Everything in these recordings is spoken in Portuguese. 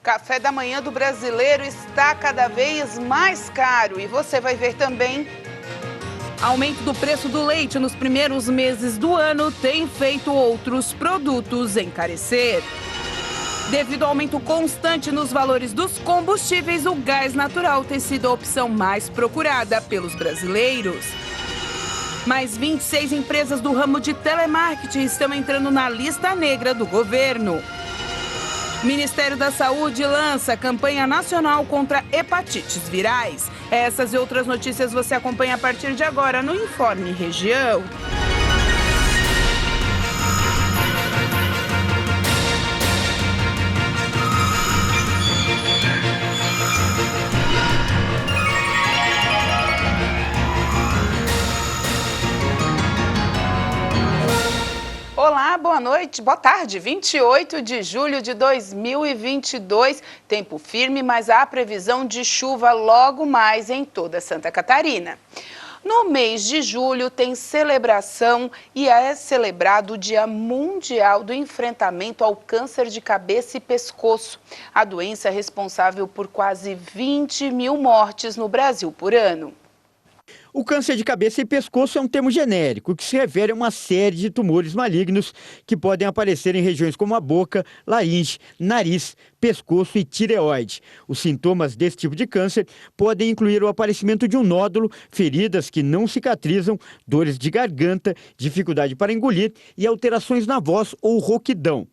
Café da manhã do brasileiro está cada vez mais caro e você vai ver também. Aumento do preço do leite nos primeiros meses do ano tem feito outros produtos encarecer. Devido ao aumento constante nos valores dos combustíveis, o gás natural tem sido a opção mais procurada pelos brasileiros. Mais 26 empresas do ramo de telemarketing estão entrando na lista negra do governo. O Ministério da Saúde lança campanha nacional contra hepatites virais. Essas e outras notícias você acompanha a partir de agora no Informe Região. Olá, boa noite, boa tarde, 28 de julho de 2022, tempo firme, mas há previsão de chuva logo mais em toda Santa Catarina. No mês de julho tem celebração e é celebrado o Dia Mundial do Enfrentamento ao Câncer de Cabeça e Pescoço. A doença é responsável por quase 20 mil mortes no Brasil por ano. O câncer de cabeça e pescoço é um termo genérico que se refere a uma série de tumores malignos que podem aparecer em regiões como a boca, laringe, nariz, pescoço e tireoide. Os sintomas desse tipo de câncer podem incluir o aparecimento de um nódulo, feridas que não cicatrizam, dores de garganta, dificuldade para engolir e alterações na voz ou rouquidão.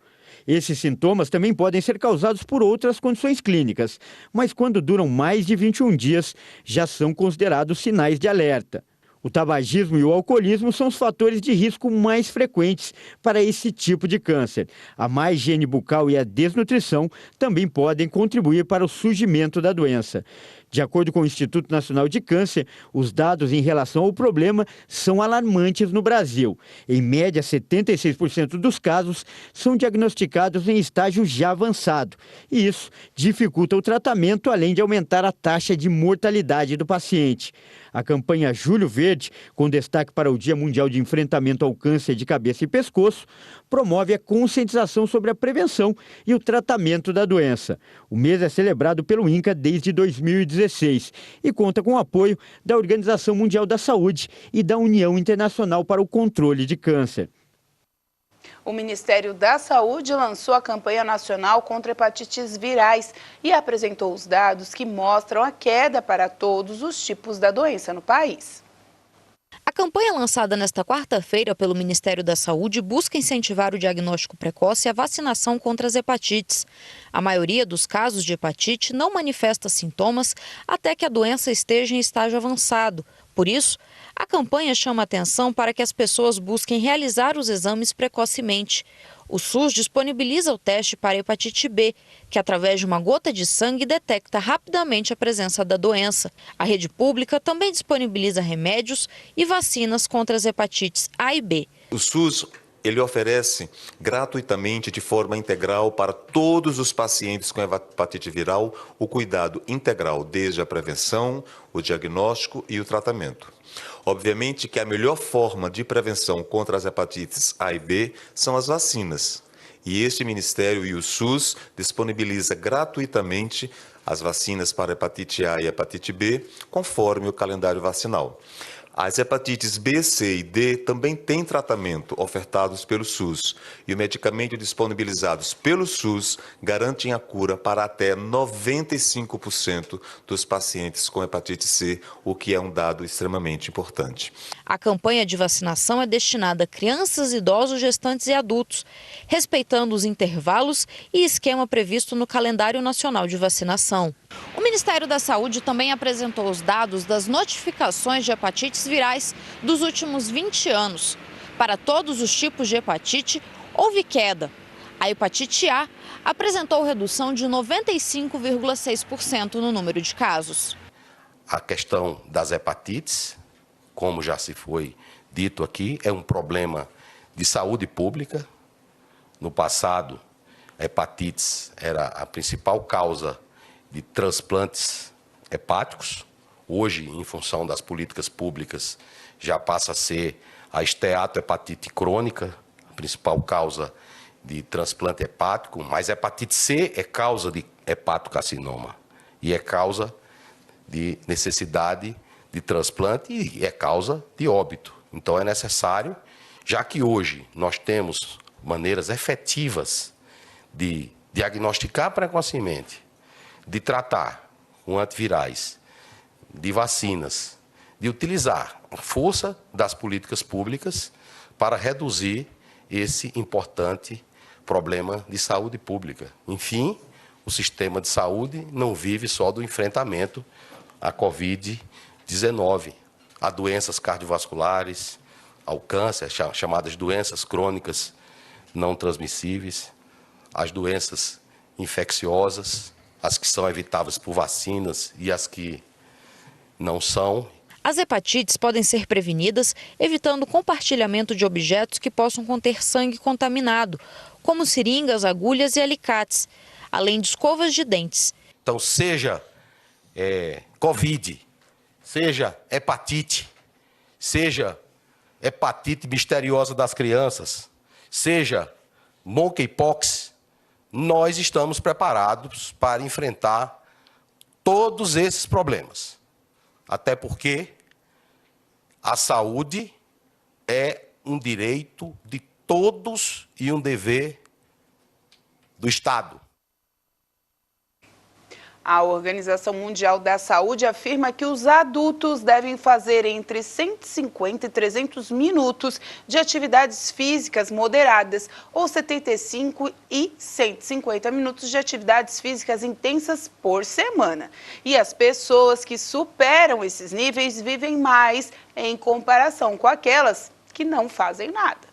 Esses sintomas também podem ser causados por outras condições clínicas, mas quando duram mais de 21 dias, já são considerados sinais de alerta. O tabagismo e o alcoolismo são os fatores de risco mais frequentes para esse tipo de câncer. A má higiene bucal e a desnutrição também podem contribuir para o surgimento da doença. De acordo com o Instituto Nacional de Câncer, os dados em relação ao problema são alarmantes no Brasil. Em média, 76% dos casos são diagnosticados em estágio já avançado. E isso dificulta o tratamento, além de aumentar a taxa de mortalidade do paciente. A campanha Julho Verde, com destaque para o Dia Mundial de Enfrentamento ao Câncer de Cabeça e Pescoço, promove a conscientização sobre a prevenção e o tratamento da doença. O mês é celebrado pelo INCA desde 2016 e conta com o apoio da Organização Mundial da Saúde e da União Internacional para o Controle de Câncer. O Ministério da Saúde lançou a campanha nacional contra hepatites virais e apresentou os dados que mostram a queda para todos os tipos da doença no país. A campanha lançada nesta quarta-feira pelo Ministério da Saúde busca incentivar o diagnóstico precoce e a vacinação contra as hepatites. A maioria dos casos de hepatite não manifesta sintomas até que a doença esteja em estágio avançado. Por isso, a campanha chama atenção para que as pessoas busquem realizar os exames precocemente. O SUS disponibiliza o teste para hepatite B, que através de uma gota de sangue detecta rapidamente a presença da doença. A rede pública também disponibiliza remédios e vacinas contra as hepatites A e B. O SUS ele oferece gratuitamente, de forma integral, para todos os pacientes com hepatite viral, o cuidado integral, desde a prevenção, o diagnóstico e o tratamento. Obviamente que a melhor forma de prevenção contra as hepatites A e B são as vacinas. E este Ministério e o SUS disponibiliza gratuitamente as vacinas para hepatite A e hepatite B, conforme o calendário vacinal. As hepatites B, C e D também têm tratamento ofertados pelo SUS e o medicamento disponibilizados pelo SUS garantem a cura para até 95% dos pacientes com hepatite C, o que é um dado extremamente importante. A campanha de vacinação é destinada a crianças, idosos, gestantes e adultos, respeitando os intervalos e esquema previsto no calendário nacional de vacinação. O Ministério da Saúde também apresentou os dados das notificações de hepatites virais dos últimos 20 anos. Para todos os tipos de hepatite, houve queda. A hepatite A apresentou redução de 95,6% no número de casos. A questão das hepatites, como já se foi dito aqui, é um problema de saúde pública. No passado, a hepatites era a principal causa de transplantes hepáticos. Hoje, em função das políticas públicas, já passa a ser a esteatohepatite crônica, a principal causa de transplante hepático, mas hepatite C é causa de hepatocarcinoma e é causa de necessidade de transplante e é causa de óbito. Então é necessário, já que hoje nós temos maneiras efetivas de diagnosticar precocemente, de tratar com antivirais, de vacinas, de utilizar a força das políticas públicas para reduzir esse importante problema de saúde pública. Enfim, o sistema de saúde não vive só do enfrentamento à Covid-19, a doenças cardiovasculares, ao câncer, chamadas doenças crônicas não transmissíveis, as doenças infecciosas, as que são evitáveis por vacinas e as que não são. As hepatites podem ser prevenidas evitando o compartilhamento de objetos que possam conter sangue contaminado, como seringas, agulhas e alicates, além de escovas de dentes. Então, seja Covid, seja hepatite misteriosa das crianças, seja monkeypox, nós estamos preparados para enfrentar todos esses problemas. Até porque a saúde é um direito de todos e um dever do Estado. A Organização Mundial da Saúde afirma que os adultos devem fazer entre 150 e 300 minutos de atividades físicas moderadas ou 75 e 150 minutos de atividades físicas intensas por semana. E as pessoas que superam esses níveis vivem mais em comparação com aquelas que não fazem nada.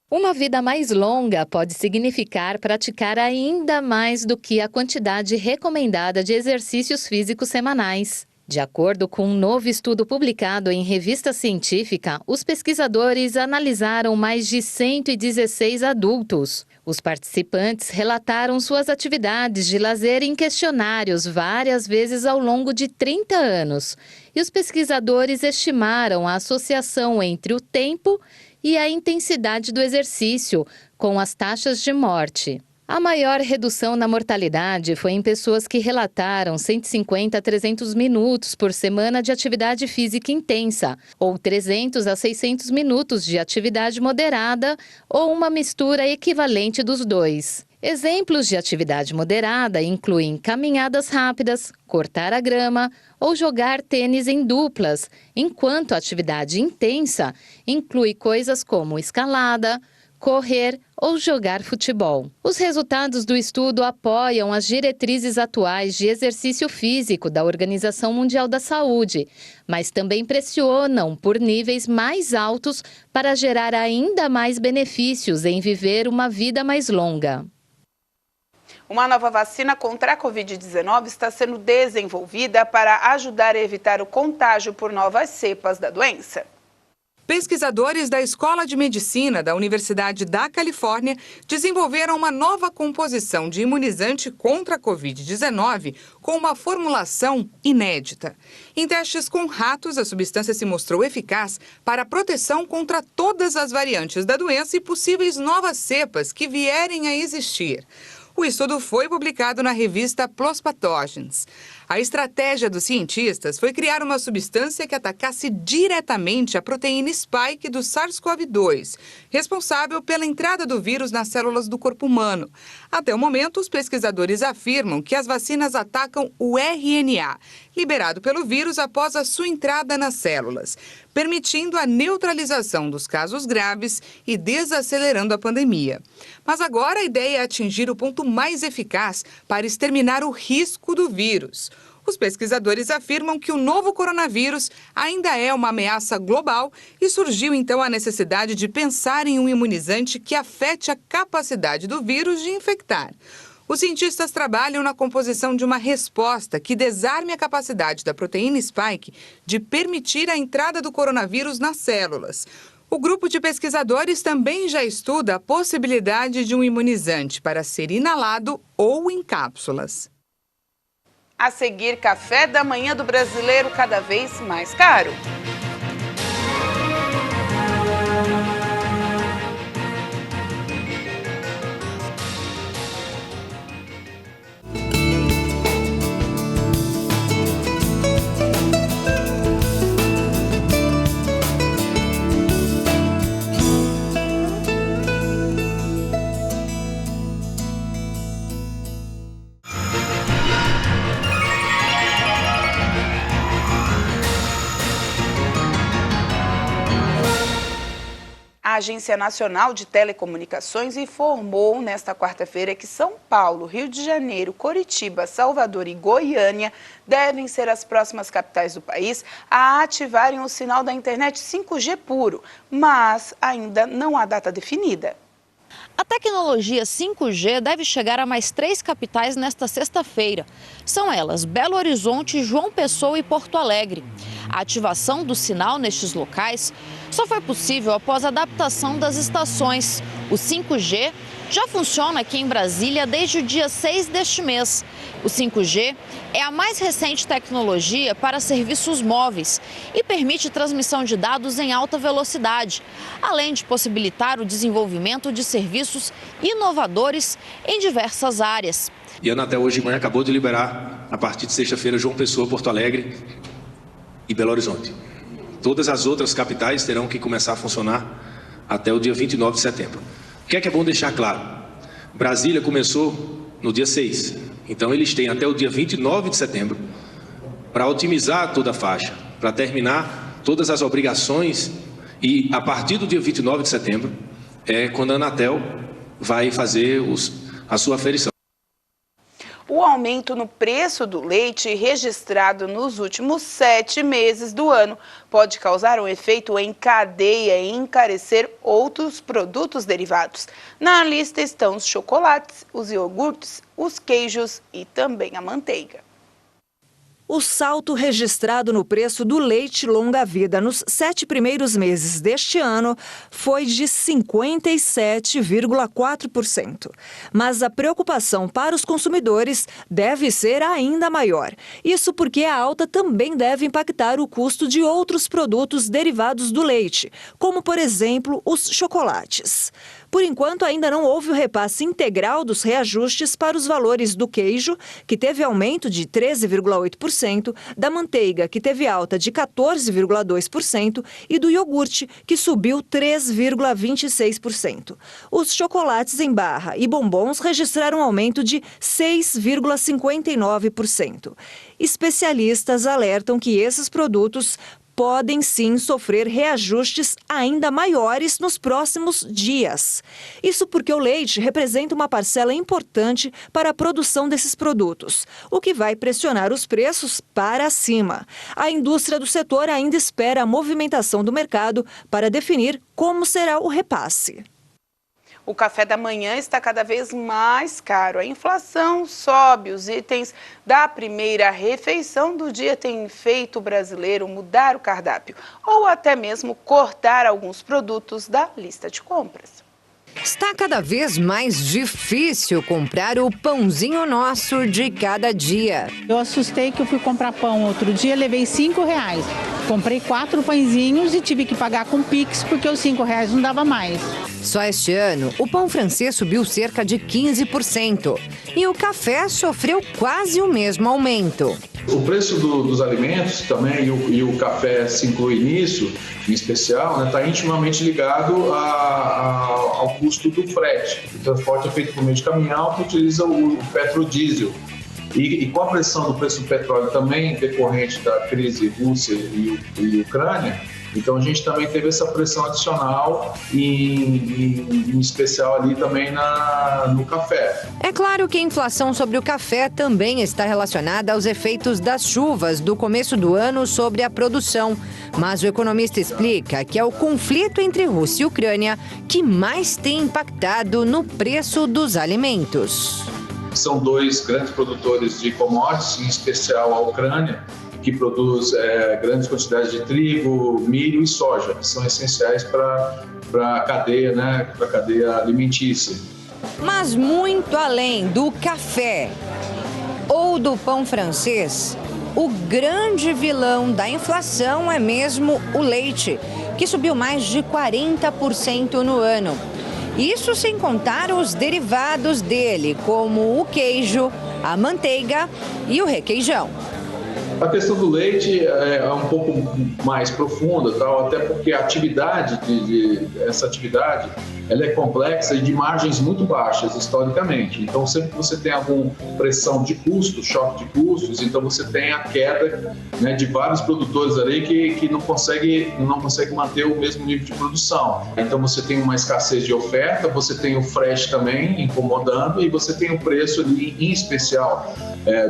Uma vida mais longa pode significar praticar ainda mais do que a quantidade recomendada de exercícios físicos semanais. De acordo com um novo estudo publicado em revista científica, os pesquisadores analisaram mais de 116 adultos. Os participantes relataram suas atividades de lazer em questionários várias vezes ao longo de 30 anos. E os pesquisadores estimaram a associação entre o tempo e a intensidade do exercício, com as taxas de morte. A maior redução na mortalidade foi em pessoas que relataram 150 a 300 minutos por semana de atividade física intensa, ou 300 a 600 minutos de atividade moderada, ou uma mistura equivalente dos dois. Exemplos de atividade moderada incluem caminhadas rápidas, cortar a grama ou jogar tênis em duplas, enquanto a atividade intensa inclui coisas como escalada, correr ou jogar futebol. Os resultados do estudo apoiam as diretrizes atuais de exercício físico da Organização Mundial da Saúde, mas também pressionam por níveis mais altos para gerar ainda mais benefícios em viver uma vida mais longa. Uma nova vacina contra a Covid-19 está sendo desenvolvida para ajudar a evitar o contágio por novas cepas da doença. Pesquisadores da Escola de Medicina da Universidade da Califórnia desenvolveram uma nova composição de imunizante contra a Covid-19 com uma formulação inédita. Em testes com ratos, a substância se mostrou eficaz para a proteção contra todas as variantes da doença e possíveis novas cepas que vierem a existir. O estudo foi publicado na revista PLOS Pathogens. A estratégia dos cientistas foi criar uma substância que atacasse diretamente a proteína spike do SARS-CoV-2, responsável pela entrada do vírus nas células do corpo humano. Até o momento, os pesquisadores afirmam que as vacinas atacam o RNA, liberado pelo vírus após a sua entrada nas células, permitindo a neutralização dos casos graves e desacelerando a pandemia. Mas agora a ideia é atingir o ponto mais eficaz para exterminar o risco do vírus. Os pesquisadores afirmam que o novo coronavírus ainda é uma ameaça global e surgiu então a necessidade de pensar em um imunizante que afete a capacidade do vírus de infectar. Os cientistas trabalham na composição de uma resposta que desarme a capacidade da proteína spike de permitir a entrada do coronavírus nas células. O grupo de pesquisadores também já estuda a possibilidade de um imunizante para ser inalado ou em cápsulas. A seguir, café da manhã do brasileiro cada vez mais caro. A Agência Nacional de Telecomunicações informou nesta quarta-feira que São Paulo, Rio de Janeiro, Coritiba, Salvador e Goiânia devem ser as próximas capitais do país a ativarem o sinal da internet 5G puro, mas ainda não há data definida. A tecnologia 5G deve chegar a mais 3 capitais nesta sexta-feira. São elas Belo Horizonte, João Pessoa e Porto Alegre. A ativação do sinal nestes locais só foi possível após a adaptação das estações. O 5G já funciona aqui em Brasília desde o dia 6 deste mês. O 5G é a mais recente tecnologia para serviços móveis e permite transmissão de dados em alta velocidade, além de possibilitar o desenvolvimento de serviços inovadores em diversas áreas. E a Anatel hoje de manhã acabou de liberar, a partir de sexta-feira, João Pessoa, Porto Alegre e Belo Horizonte. Todas as outras capitais terão que começar a funcionar até o dia 29 de setembro. O que é bom deixar claro? Brasília começou no dia 6, então eles têm até o dia 29 de setembro para otimizar toda a faixa, para terminar todas as obrigações e a partir do dia 29 de setembro é quando a Anatel vai fazer a sua aferição. O aumento no preço do leite registrado nos últimos 7 meses do ano pode causar um efeito em cadeia e encarecer outros produtos derivados. Na lista estão os chocolates, os iogurtes, os queijos e também a manteiga. O salto registrado no preço do leite longa-vida nos 7 primeiros meses deste ano foi de 57,4%. Mas a preocupação para os consumidores deve ser ainda maior. Isso porque a alta também deve impactar o custo de outros produtos derivados do leite, como, por exemplo, os chocolates. Por enquanto, ainda não houve o repasse integral dos reajustes para os valores do queijo, que teve aumento de 13,8%, da manteiga, que teve alta de 14,2%, e do iogurte, que subiu 3,26%. Os chocolates em barra e bombons registraram aumento de 6,59%. Especialistas alertam que esses produtos podem sim sofrer reajustes ainda maiores nos próximos dias. Isso porque o leite representa uma parcela importante para a produção desses produtos, o que vai pressionar os preços para cima. A indústria do setor ainda espera a movimentação do mercado para definir como será o repasse. O café da manhã está cada vez mais caro. A inflação sobe. Os itens da primeira refeição do dia têm feito o brasileiro mudar o cardápio ou até mesmo cortar alguns produtos da lista de compras. Está cada vez mais difícil comprar o pãozinho nosso de cada dia. Eu assustei que eu fui comprar pão outro dia, levei R$5. Comprei 4 pãezinhos e tive que pagar com Pix porque os R$5 não dava mais. Só este ano, o pão francês subiu cerca de 15% e o café sofreu quase o mesmo aumento. O preço dos alimentos também, e o café se inclui nisso, em especial, está intimamente ligado ao custo do frete. O transporte é feito por meio de caminhão que utiliza o petrodiesel. E com a pressão do preço do petróleo também decorrente da crise Rússia e Ucrânia, então a gente também teve essa pressão adicional, em especial ali também no café. É claro que a inflação sobre o café também está relacionada aos efeitos das chuvas do começo do ano sobre a produção. Mas o economista explica que é o conflito entre Rússia e Ucrânia que mais tem impactado no preço dos alimentos. São 2 grandes produtores de commodities, em especial a Ucrânia, que produz grandes quantidades de trigo, milho e soja, que são essenciais para a cadeia, para a cadeia alimentícia. Mas muito além do café ou do pão francês, o grande vilão da inflação é mesmo o leite, que subiu mais de 40% no ano. Isso sem contar os derivados dele, como o queijo, a manteiga e o requeijão. A questão do leite é um pouco mais profunda, até porque a atividade, essa atividade ela é complexa e de margens muito baixas historicamente. Então, sempre que você tem alguma pressão de custos, choque de custos, então você tem a queda, né, de vários produtores ali que não consegue manter o mesmo nível de produção. Então, você tem uma escassez de oferta, você tem o frete também incomodando e você tem o preço ali, em especial,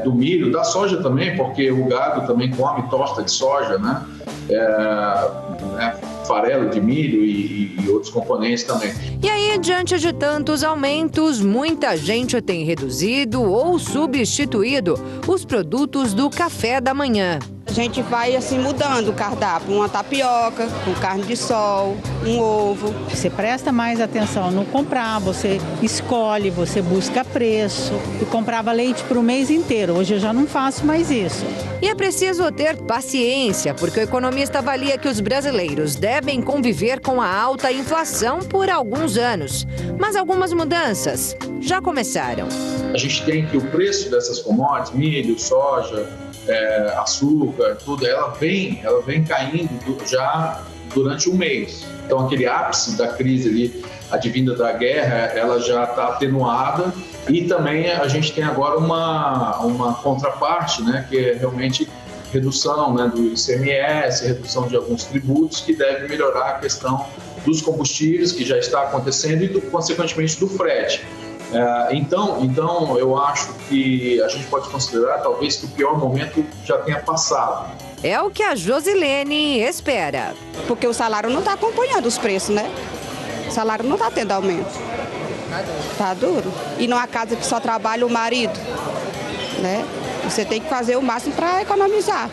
do milho, da soja também, porque o gado também come torta de soja, né? Farelo de milho e outros componentes também. E aí, diante de tantos aumentos, muita gente tem reduzido ou substituído os produtos do café da manhã. A gente vai assim mudando o cardápio, uma tapioca, com carne de sol, um ovo. Você presta mais atenção no comprar, você escolhe, você busca preço. Eu comprava leite para o mês inteiro, hoje eu já não faço mais isso. E é preciso ter paciência, porque o economista avalia que os brasileiros devem conviver com a alta inflação por alguns anos. Mas algumas mudanças já começaram. A gente tem que o preço dessas commodities, milho, soja, açúcar, tudo, ela vem caindo já durante um mês. Então, aquele ápice da crise ali, advinda da guerra, ela já está atenuada e também a gente tem agora uma contraparte, né, que é realmente redução, né, do ICMS, redução de alguns tributos que deve melhorar a questão dos combustíveis, que já está acontecendo, e consequentemente do frete. Então, eu acho que a gente pode considerar talvez que o pior momento já tenha passado. É o que a Josilene espera. Porque o salário não está acompanhando os preços, né? O salário não está tendo aumento. Tá duro. E numa casa que só trabalha o marido, né? Você tem que fazer o máximo para economizar.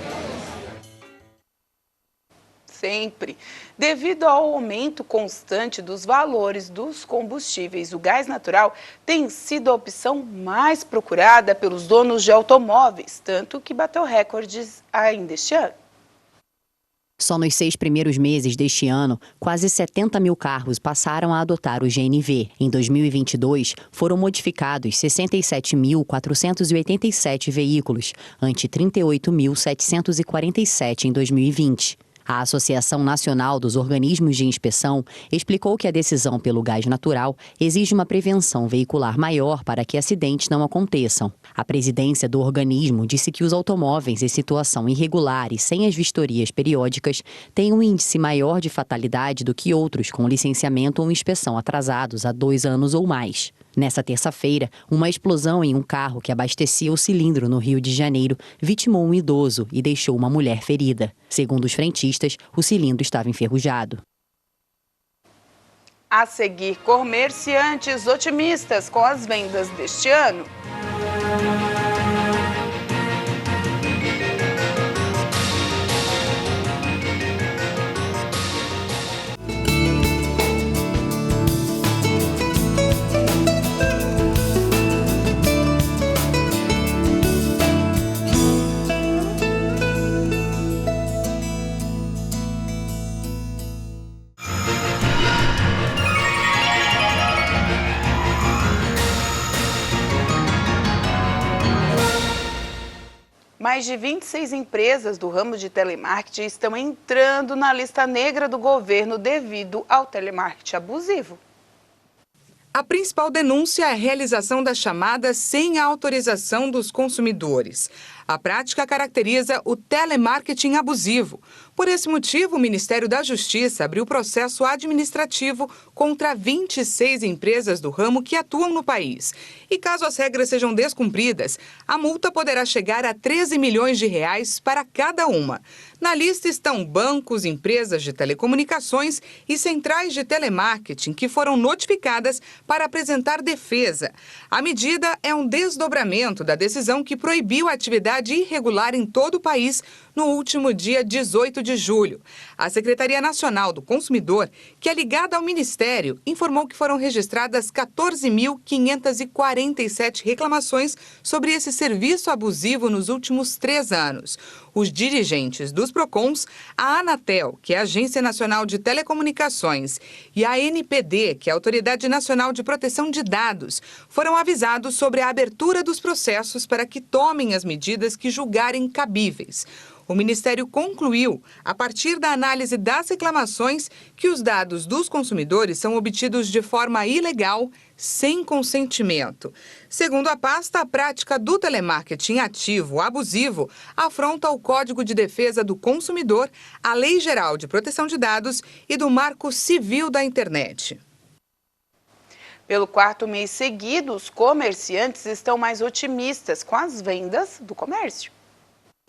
Sempre. Devido ao aumento constante dos valores dos combustíveis, o gás natural tem sido a opção mais procurada pelos donos de automóveis, tanto que bateu recordes ainda este ano. Só nos 6 primeiros meses deste ano, quase 70 mil carros passaram a adotar o GNV. Em 2022, foram modificados 67.487 veículos, ante 38.747 em 2020. A Associação Nacional dos Organismos de Inspeção explicou que a decisão pelo gás natural exige uma prevenção veicular maior para que acidentes não aconteçam. A presidência do organismo disse que os automóveis em situação irregular e sem as vistorias periódicas têm um índice maior de fatalidade do que outros com licenciamento ou inspeção atrasados há 2 anos ou mais. Nessa terça-feira, uma explosão em um carro que abastecia o cilindro no Rio de Janeiro vitimou um idoso e deixou uma mulher ferida. Segundo os frentistas, o cilindro estava enferrujado. A seguir, comerciantes otimistas com as vendas deste ano. Mais de 26 empresas do ramo de telemarketing estão entrando na lista negra do governo devido ao telemarketing abusivo. A principal denúncia é a realização das chamadas sem a autorização dos consumidores. A prática caracteriza o telemarketing abusivo. Por esse motivo, o Ministério da Justiça abriu processo administrativo contra 26 empresas do ramo que atuam no país. E caso as regras sejam descumpridas, a multa poderá chegar a 13 milhões de reais para cada uma. Na lista estão bancos, empresas de telecomunicações e centrais de telemarketing que foram notificadas para apresentar defesa. A medida é um desdobramento da decisão que proibiu a atividade irregular em todo o país no último dia 18 de julho. A Secretaria Nacional do Consumidor, que é ligada ao Ministério, informou que foram registradas 14.547 reclamações sobre esse serviço abusivo nos últimos 3 anos. Os dirigentes dos PROCONs, a Anatel, que é a Agência Nacional de Telecomunicações, e a ANPD, que é a Autoridade Nacional de Proteção de Dados, foram avisados sobre a abertura dos processos para que tomem as medidas que julgarem cabíveis. O Ministério concluiu, a partir da análise das reclamações, que os dados dos consumidores são obtidos de forma ilegal, sem consentimento. Segundo a pasta, a prática do telemarketing ativo, abusivo, afronta o Código de Defesa do Consumidor, a Lei Geral de Proteção de Dados e do Marco Civil da Internet. Pelo quarto mês seguido, os comerciantes estão mais otimistas com as vendas do comércio.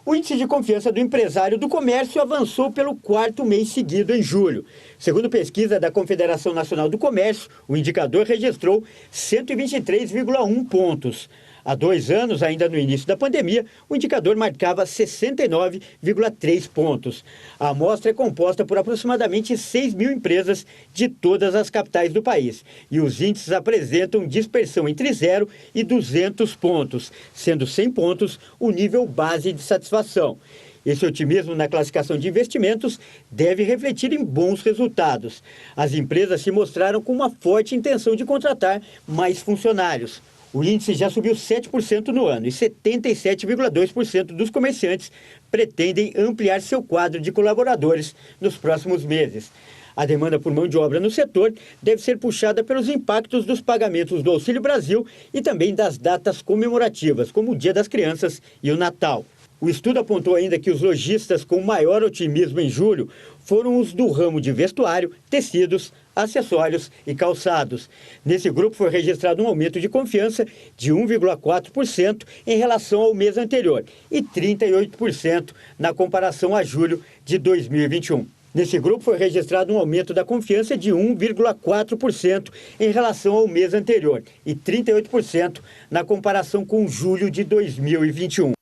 O índice de confiança do empresário do comércio avançou pelo quarto mês seguido em julho. Segundo pesquisa da Confederação Nacional do Comércio, o indicador registrou 123,1 pontos. Há 2 anos, ainda no início da pandemia, o indicador marcava 69,3 pontos. A amostra é composta por aproximadamente 6 mil empresas de todas as capitais do país. E os índices apresentam dispersão entre 0 e 200 pontos, sendo 100 pontos o nível base de satisfação. Esse otimismo na classificação de investimentos deve refletir em bons resultados. As empresas se mostraram com uma forte intenção de contratar mais funcionários. O índice já subiu 7% no ano e 77,2% dos comerciantes pretendem ampliar seu quadro de colaboradores nos próximos meses. A demanda por mão de obra no setor deve ser puxada pelos impactos dos pagamentos do Auxílio Brasil e também das datas comemorativas, como o Dia das Crianças e o Natal. O estudo apontou ainda que os lojistas com maior otimismo em julho foram os do ramo de vestuário, tecidos, acessórios e calçados. Nesse grupo foi registrado um aumento de confiança de 1,4% em relação ao mês anterior e 38% na comparação a julho de 2021. Nesse grupo foi registrado um aumento da confiança de 1,4% em relação ao mês anterior e 38% na comparação com julho de 2021.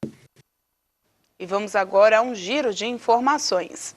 E vamos agora a um giro de informações.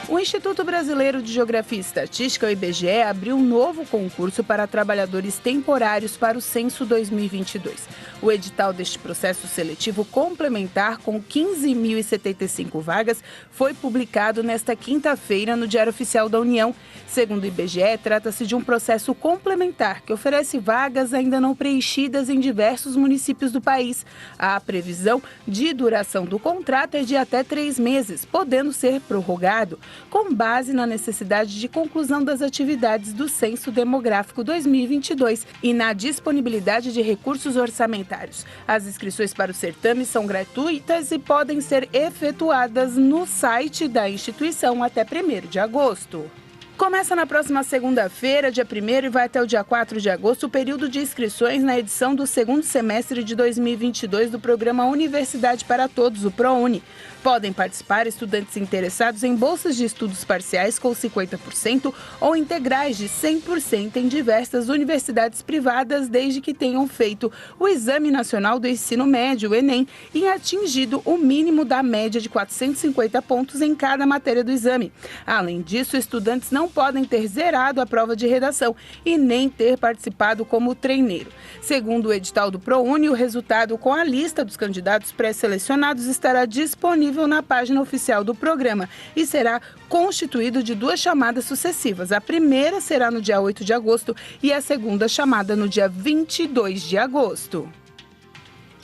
O Instituto Brasileiro de Geografia e Estatística, o IBGE, abriu um novo concurso para trabalhadores temporários para o Censo 2022. O edital deste processo seletivo complementar, com 15.075 vagas, foi publicado nesta quinta-feira no Diário Oficial da União. Segundo o IBGE, trata-se de um processo complementar que oferece vagas ainda não preenchidas em diversos municípios do país. A previsão de duração do contrato é de até 3 meses, podendo ser prorrogado, com base na necessidade de conclusão das atividades do Censo Demográfico 2022 e na disponibilidade de recursos orçamentários. As inscrições para o certame são gratuitas e podem ser efetuadas no site da instituição até 1º de agosto. Começa na próxima segunda-feira, dia 1º, e vai até o dia 4 de agosto, o período de inscrições na edição do 2º semestre de 2022 do programa Universidade para Todos, o ProUni. Podem participar estudantes interessados em bolsas de estudos parciais com 50% ou integrais de 100% em diversas universidades privadas, desde que tenham feito o Exame Nacional do Ensino Médio, o Enem, e atingido o mínimo da média de 450 pontos em cada matéria do exame. Além disso, estudantes não podem ter zerado a prova de redação e nem ter participado como treineiro. Segundo o edital do ProUni, o resultado com a lista dos candidatos pré-selecionados estará disponível na página oficial do programa e será constituído de 2 chamadas sucessivas. A primeira será no dia 8 de agosto e a segunda chamada no dia 22 de agosto.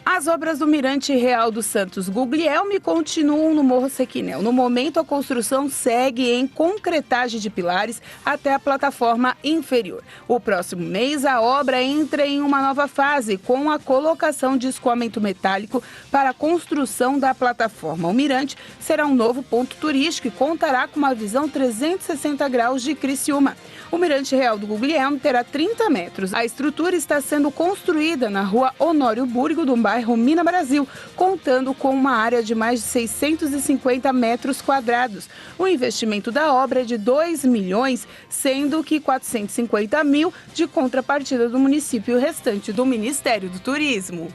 As obras do Mirante Real dos Santos Guglielmi continuam no Morro Sequinel. No momento, a construção segue em concretagem de pilares até a plataforma inferior. O próximo mês, a obra entra em uma nova fase, com a colocação de escoamento metálico para a construção da plataforma. O Mirante será um novo ponto turístico e contará com uma visão 360 graus de Criciúma. O Mirante Real do Guglielmi terá 30 metros. A estrutura está sendo construída na rua Honório Burgo, do bairro Mina Brasil, contando com uma área de mais de 650 metros quadrados. O investimento da obra é de 2 milhões, sendo que 450 mil de contrapartida do município e o restante do Ministério do Turismo.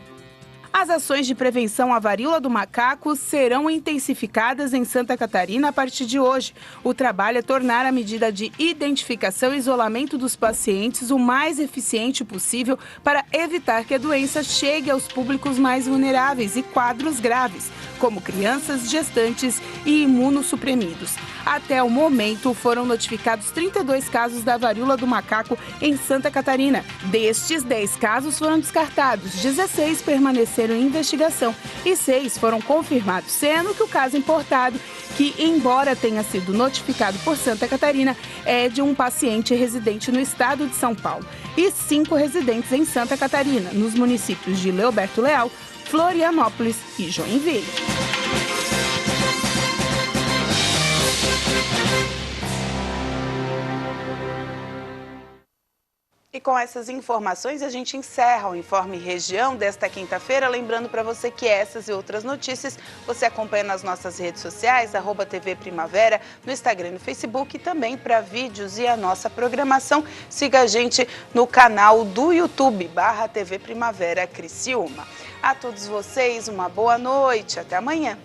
As ações de prevenção à varíola do macaco serão intensificadas em Santa Catarina a partir de hoje. O trabalho é tornar a medida de identificação e isolamento dos pacientes o mais eficiente possível para evitar que a doença chegue aos públicos mais vulneráveis e quadros graves, como crianças, gestantes e imunossuprimidos. Até o momento, foram notificados 32 casos da varíola do macaco em Santa Catarina. Destes, 10 casos foram descartados, 16 permaneceram em investigação e 6 foram confirmados, sendo que o caso importado, que embora tenha sido notificado por Santa Catarina, é de um paciente residente no estado de São Paulo e 5 residentes em Santa Catarina, nos municípios de Leoberto Leal, Florianópolis e Joinville. E com essas informações a gente encerra o Informe Região desta quinta-feira. Lembrando para você que essas e outras notícias você acompanha nas nossas redes sociais, @TV Primavera, no Instagram e no Facebook, e também para vídeos e a nossa programação. Siga a gente no canal do YouTube, /TV Primavera Criciúma. A todos vocês, uma boa noite. Até amanhã.